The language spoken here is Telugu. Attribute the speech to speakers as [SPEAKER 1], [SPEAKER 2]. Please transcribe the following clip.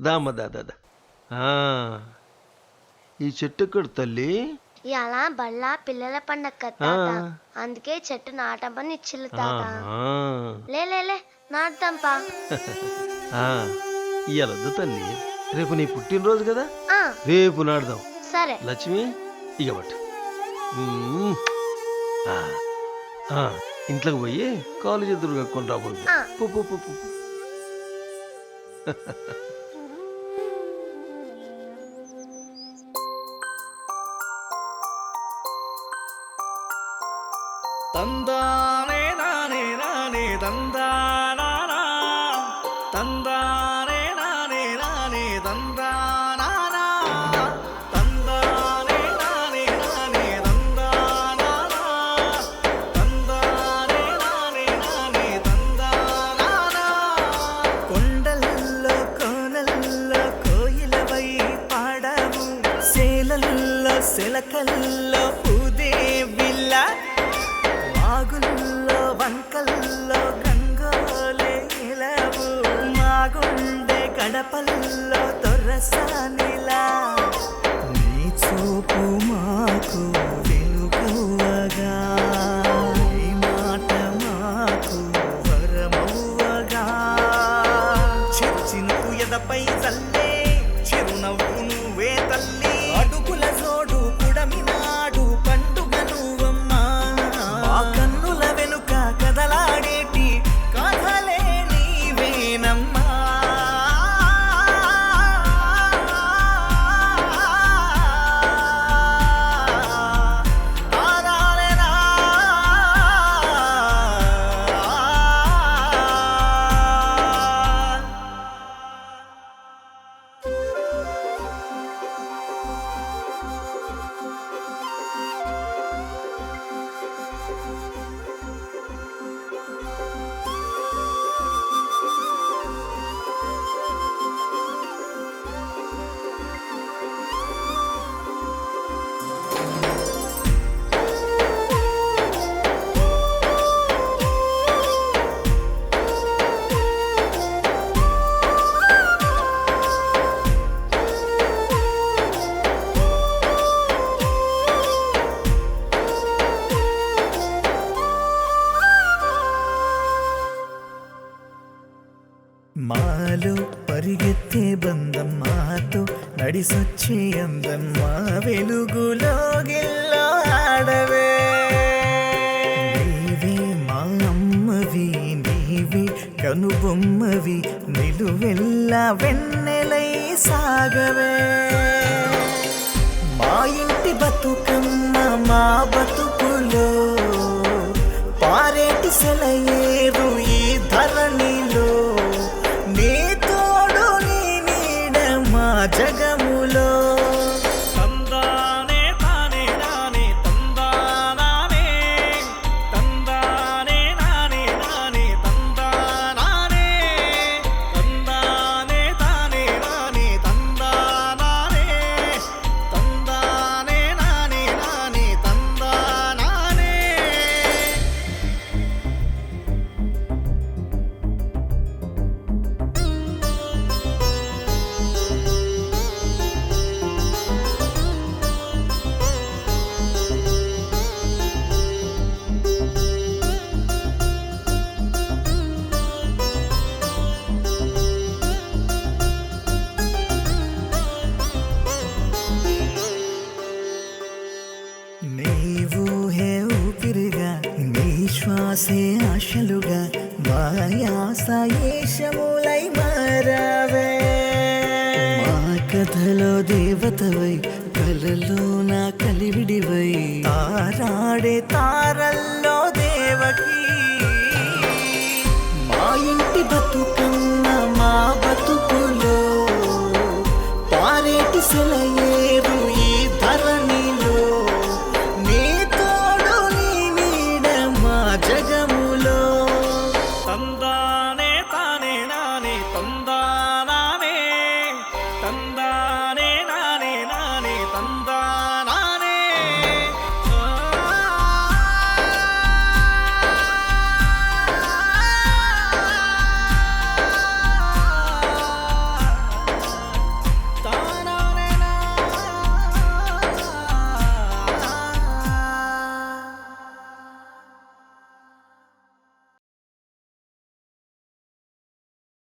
[SPEAKER 1] దామ్మ దాదా ఈ చెట్టు ఎక్కడ తల్లి?
[SPEAKER 2] ఇలా బళ్ళా పిల్లల పండగ కదా తాత, అందుకే చెట్టు నాటమని ఇచ్చిల్లు తాత. లే నాటుతాంపా.
[SPEAKER 1] ఇయ్యాలొద్దు తల్లి, రేపు నీ పుట్టినరోజు కదా, రేపు నాటుదాం.
[SPEAKER 2] సరే
[SPEAKER 1] లక్ష్మి ఇక పట్టు. ఇంట్లోకి పోయి కాలు చేతులు కట్టుకొని రాబోద్దు.
[SPEAKER 3] తందానే నానే నానే తందానా తందానే నానే నానే తందానా తందానే నానే నానే తందానా తందానే నానే నానే తందానా. కొండల్లో కోనల్లో కోయిలవై పాడావు, సేలల్లో సెలకల్లో పూదేవిల్ల, వాగుల్లో వంకల్లో గంగోలేలవు, మా గుండె గడపల్లో తొర్రసానిలా. నీ చూపు మాకు వెలుగువగా, నీ మాట మాకు వరమవ్వగా, చిరుచినుకు ఎదపై చల్లే చిరునవ్వు నువ్వే తల్లి. అడుగుల జోడు పుడమినాడు పండుగ నువ్వమ్మా, ఆ కన్నుల వెనుక కదలాడేటి కథలే నీవేనమ్మా. మాలో పరిగెత్తే బంధం, మాతో నడిసొచ్చే అందం, మా వెలుగులో గిల్లో ఆడవే. నీవే మా అమ్మవి, నీవే కనుబొమ్మవి, నిలువెల్లా వెన్నెలై సాగవే. మా ఇంటి బతుకమ్మ మా బతుకులో పారేటి సెలయేరు ఈ ధరణిలో, నీ తోడు నీ నీడ మా జగములో. తందానే తానే నానే తందానానే తందానే నానే నానే తందానానే తందానే తానే నానే తందానానే తందానే నానే నానే తందానానే. నీవు హే ఊపిరిగా, నీ శ్వాసే ఆశలుగా, మాయాసాయేషములై మారావే. మా కథలో దేవతవై, కలలో నా కలివిడివై, తారాడే తారల్లో దేవకి. మా ఇంటి బతుకమ్మ మా బతుకులో పారేటి సెలయే